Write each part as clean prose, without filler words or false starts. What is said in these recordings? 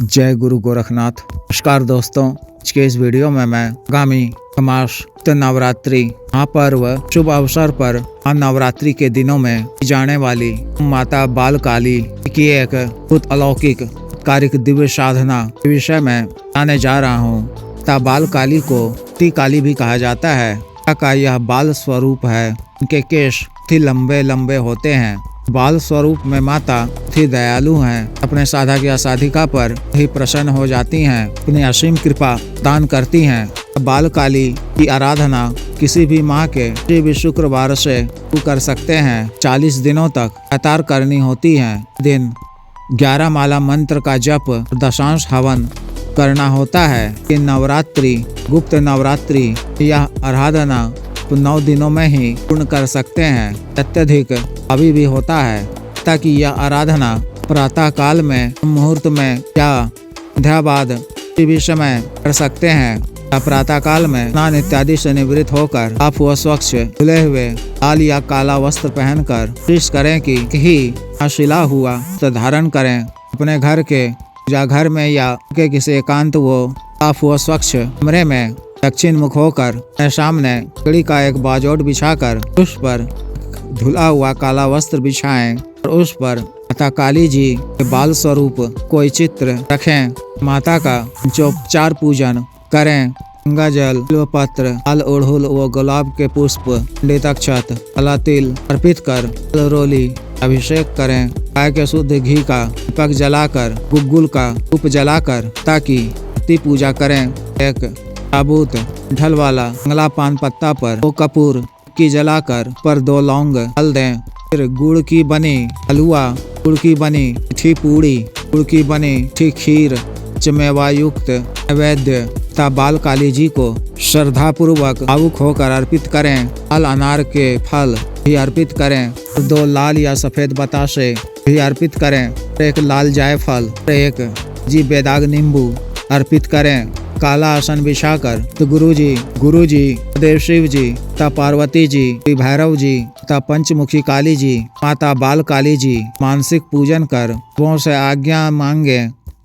जय गुरु गोरखनाथ। नमस्कार दोस्तों, आज के इस वीडियो में मैं आगामी मास नवरात्रि महापर्व शुभ अवसर पर नवरात्रि के दिनों में की जाने वाली माता बाल काली की एक अद्भुत अलौकिक कारिक दिव्य साधना के विषय में बताने जा रहा हूँ। बाल काली को ती काली भी कहा जाता है। का यह बाल स्वरूप है। इनके केश थी लंबे लंबे होते हैं। बाल स्वरूप में माता थी दयालु हैं। अपने साधक या साधिका पर ही प्रसन्न हो जाती हैं। अपनी असीम कृपा दान करती हैं। बाल काली की आराधना किसी भी माह के किसी भी शुक्रवार से कर सकते हैं। 40 दिनों तक लगातार करनी होती है। दिन 11 माला मंत्र का जप, दशांश हवन करना होता है। कि नवरात्रि गुप्त नवरात्रि यह आराधना 9 दिनों में ही पूर्ण कर सकते हैं। अत्यधिक अभी भी होता है ताकि यह आराधना प्रातः काल में मुहूर्त में या संध्या बाद किसी भी समय कर सकते हैं। प्रातः काल में स्नान इत्यादि से निवृत्त होकर आप व स्वच्छ धुले हुए लाल या काला वस्त्र पहनकर कोशिश करें कि ही शिला हुआ वस्त्र धारण करें। अपने घर के या घर में या के किसी एकांत वो साफ व स्वच्छ कमरे में दक्षिण मुख होकर सामने लकड़ी का एक बाजोट बिछाकर उस पर धुला हुआ काला वस्त्र बिछाएं और उस पर माता काली जी के बाल स्वरूप कोई चित्र रखें। माता का उपचार पूजन करें। गंगा जल, पत्र, लाल अड़हुल व गुलाब के पुष्प, पंडित अक्षत, काला तिल अर्पित कर रोली अभिषेक करें। गाय के शुद्ध घी का दीपक जलाकर गुग्गुल का धूप जलाकर ताकि पूजा करें। एक ताबूत ढल वाला मंगला पान पत्ता पर 2 कपूर की जलाकर पर 2 लौंग डाल दें। फिर गुड़ की बनी हलवा, गुड़ की बनी मीठी पूड़ी, गुड़ की बनी मीठी खीर, मेवा युक्त नैवेद्य बाल काली जी को श्रद्धा पूर्वक भावुक होकर अर्पित करें। लाल अनार के फल भी अर्पित करें। 2 लाल या सफेद बतासे भी अर्पित करें। 1 लाल जायफल, 1 जी बेदाग नींबू अर्पित करें। काला आसन बिछाकर तो गुरु जी देव शिव जी तथा पार्वती जी, भैरव जी तथा पंचमुखी काली जी, माता बाल काली जी मानसिक पूजन कर वो से आज्ञा मांगे।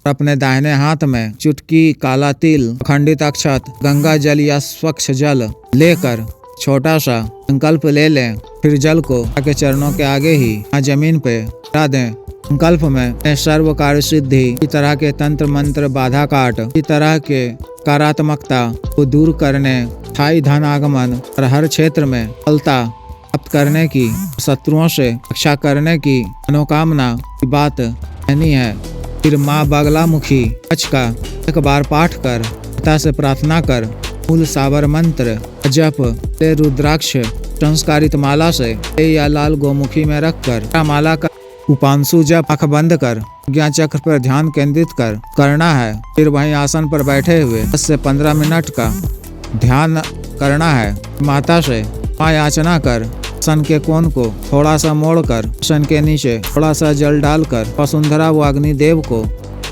अपने दाहिने हाथ में चुटकी काला तिल, खंडित अक्षत, गंगा जल या स्वच्छ जल लेकर छोटा सा संकल्प ले लें। फिर जल को के चरणों के आगे ही जमीन पे गिरा दें। संकल्प में सर्व कार्य सिद्धि, इस तरह के तंत्र मंत्र बाधा काट, इस तरह के कारात्मकता को दूर करने, स्थायी धन आगमन और हर क्षेत्र में फलता प्राप्त करने की, शत्रुओं से रक्षा करने की मनोकामना की बात कहनी है। फिर माँ बगलामुखी कच्छ का 1 बार पाठ कर पिता से प्रार्थना कर मूल सावर मंत्र जप ते रुद्राक्ष संस्कारित माला से या लाल गोमुखी में रखकर माला का उपांशु जप आँख बंद कर ज्ञान चक्र पर ध्यान केंद्रित कर करना है। फिर वहीं आसन पर बैठे हुए 10 से 15 मिनट का ध्यान करना है। माता से याचना कर आसन के कोण को थोड़ा सा मोड़कर आसन के नीचे थोड़ा सा जल डालकर वसुंधरा व अग्निदेव को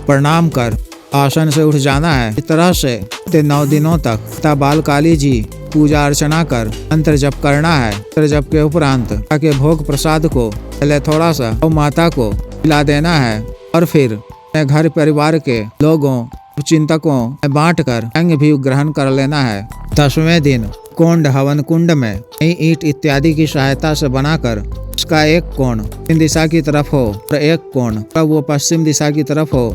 प्रणाम कर आसन से उठ जाना है। इस तरह से 9 दिनों तक माता बाल काली जी पूजा अर्चना कर मंत्र जप करना है। मंत्र जप के उपरांत के भोग प्रसाद को पहले थोड़ा सा और माता को खिला देना है और फिर घर परिवार के लोगों चिंतकों में बांट कर अंग भी ग्रहण कर लेना है। 10वें दिन कुंड हवन कुंड में नई ईंट इत्यादि की सहायता से बनाकर उसका एक कोण दक्षिण दिशा की तरफ हो और एक कोण वो पश्चिम दिशा की तरफ हो।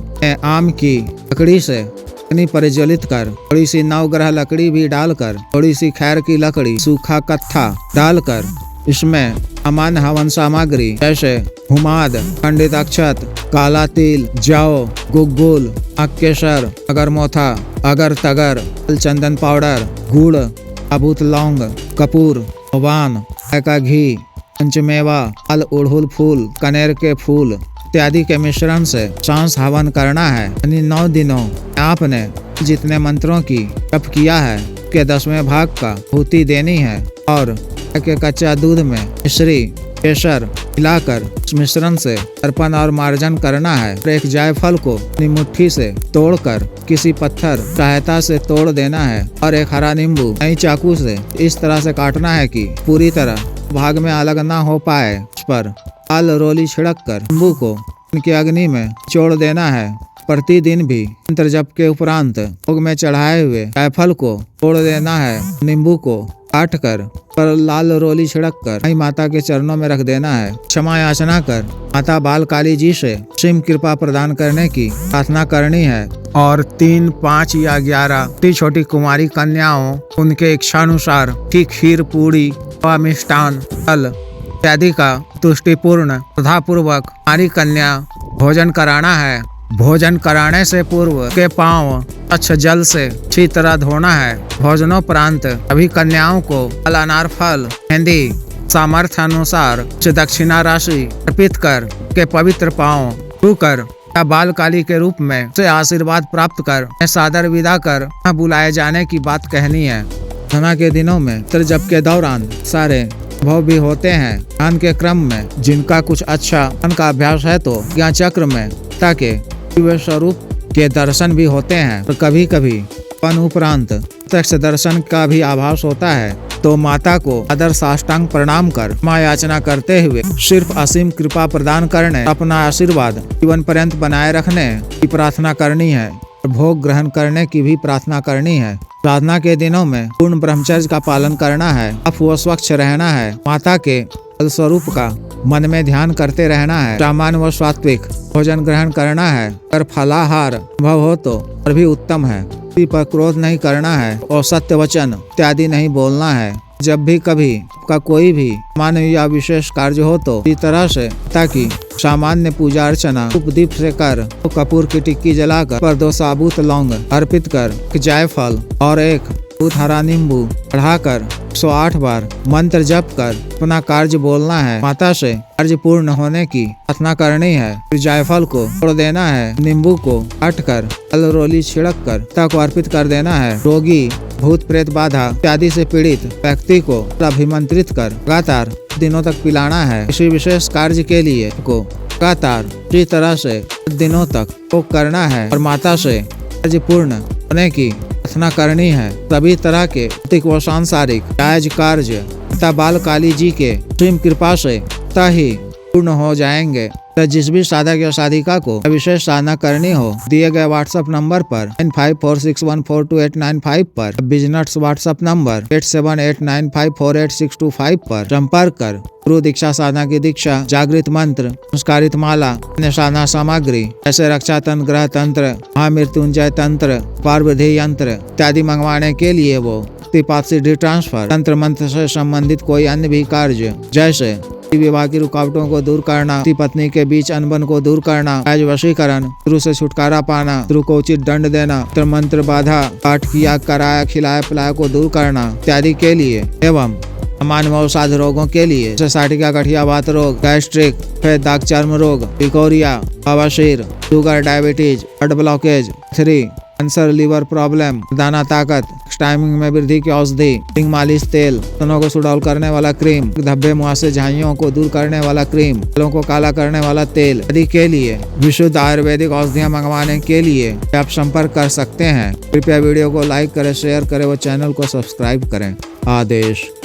आम की लकड़ी से अग्नि प्रज्वलित कर थोड़ी सी नवग्रह लकड़ी भी डालकर थोड़ी सी खैर की लकड़ी, सूखा कत्था डालकर इसमें सामान्य हवन सामग्री जैसे हुमाद, खंडित अक्षत, काला तिल, जौ, गुग्गुल, केसर, अगरमोथा, अगर तगर, चंदन पाउडर, गुड़, साबुत लौंग, कपूर, वान, का घी, पंचमेवा, फल, अड़हुल फूल, कनेर के फूल इत्यादि के मिश्रण से सांस हवन करना है। 9 दिनों आपने जितने मंत्रों की जप किया है के 10वें भाग का आहुति देनी है और के कच्चा दूध में मिश्री केसर मिलाकर उस मिश्रण से तर्पण और मार्जन करना है। 1 जायफल को अपनी मुट्ठी से तोड़कर किसी पत्थर सहायता से तोड़ देना है और 1 हरा नींबू नई चाकू से इस तरह से काटना है कि पूरी तरह भाग में अलग ना हो पाए। उस पर लाल रोली छिड़क कर नींबू को उनकी अग्नि में छोड़ देना है। प्रतिदिन भी मंत्र जप के उपरांत भोग में चढ़ाए हुए जायफल को तोड़ देना है। नींबू को काट कर पर लाल रोली छिड़क कर माई माता के चरणों में रख देना है। क्षमा याचना कर माता बाल काली जी से असीम कृपा प्रदान करने की प्रार्थना करनी है। और 3, 5 या 11 छोटी छोटी कुमारी कन्याओं उनके इच्छानुसार की खीर, पूरी व मिष्टान, फल इत्यादि का तुष्टिपूर्ण श्रद्धापूर्वक हमारी कन्या भोजन कराना है। भोजन कराने से पूर्व के पांव अच्छे जल से अच्छी तरह धोना है। भोजनोपरांत सभी कन्याओं को फल, अनार, फल, मेहंदी सामर्थ्य अनुसार दक्षिणा राशि अर्पित कर के पवित्र पांव छूकर या बाल काली के रूप में से आशीर्वाद प्राप्त कर सादर विदा कर बुलाए जाने की बात कहनी है। साधना के दिनों में मंत्र जप के दौरान सारे अनुभव भी होते हैं। ध्यान के क्रम में जिनका कुछ अच्छा ध्यान का अभ्यास है तो ज्ञान चक्र में ताकि दिव्य स्वरूप के दर्शन भी होते हैं। और कभी कभी पन उपरांत प्रत्यक्ष दर्शन का भी आभास होता है तो माता को आदर साष्टांग प्रणाम कर क्षमा याचना करते हुए सिर्फ असीम कृपा प्रदान करने, अपना आशीर्वाद जीवन पर्यंत बनाए रखने की प्रार्थना करनी है। भोग ग्रहण करने की भी प्रार्थना करनी है। साधना के दिनों में पूर्ण ब्रह्मचर्य का पालन करना है। साफ व स्वच्छ रहना है। माता के फल स्वरूप का मन में ध्यान करते रहना है। सामान्य व सात्विक भोजन ग्रहण करना है। अगर फलाहार संभव हो तो और भी उत्तम है। किसी पर क्रोध नहीं करना है और सत्य वचन इत्यादि नहीं बोलना है। जब भी कभी का कोई भी मानव या विशेष कार्य हो तो इस तरह से ताकि सामान्य पूजा अर्चना धूप दीप से कर तो कपूर की टिक्की जलाकर पर 2 साबुत लौंग अर्पित कर, जायफल और 1 हरा नींबू चढ़ाकर 108 बार मंत्र जप कर अपना कार्य बोलना है। माता से कार्य पूर्ण होने की प्रार्थना करनी है। फिर जायफल को तोड़ देना है। नींबू को काट कर फल रोली छिड़क कर माता को अर्पित कर देना है। रोगी, भूत प्रेत बाधा इत्यादि से पीड़ित व्यक्ति को अभिमंत्रित कर लगातार दिनों तक पिलाना है। किसी विशेष कार्य के लिए को लगातार इसी तरह से दिनों तक भोग करना है और माता से कार्य पूर्ण होने की प्रार्थना करनी है। सभी तरह के भौतिक व सांसारिक जायज कार्य माता बाल काली जी के असीम कृपा से ही पूर्ण हो जाएंगे। तो जिस भी साधक या साधिका को विशेष साधना करनी हो दिए गए व्हाट्सएप नंबर पर 9546142895 पर, बिजनेस व्हाट्सएप नंबर 8789548625 पर संपर्क कर गुरु दीक्षा साधना की दीक्षा, जागृत मंत्र, संस्कारित माला, अन्य साधना सामग्री जैसे रक्षा तंत्र, ग्रह तंत्र, महामृत्युंजय तंत्र, पार्वधी यंत्र इत्यादि मंगवाने के लिए वो सिद्धि ट्रांसफर, तंत्र मंत्र से संबंधित कोई अन्य भी कार्य जैसे विवाह की रुकावटों को दूर करना, पति पत्नी के बीच अनबन को दूर करना, राज वशीकरण, शत्रु से छुटकारा पाना, शत्रु को उचित दंड देना, मंत्र बाधा, पाठ किया, कराया, खिलाया, पिलाया को दूर करना इत्यादि के लिए एवं सामान्य अवसाद रोगों के लिए जैसे साटिका, गठिया, वात रोग, गैस्ट्रिक, सफेद दाग, चर्म रोग, पिकोरिया, बवासीर, sugar, diabetes, blood blockage, 3 cancer, liver problem, दाना ताकत, टाइमिंग में वृद्धि की औषधि, रिंग मालिश तेल, स्तनों को सुडौल करने वाला क्रीम, धब्बे मुहासे झाइयों को दूर करने वाला क्रीम, बालों को काला करने वाला तेल आदि के लिए विशुद्ध आयुर्वेदिक औषधियां मंगवाने के लिए आप संपर्क कर सकते हैं। कृपया वीडियो को लाइक करें, शेयर करें व चैनल को सब्सक्राइब करें। आदेश।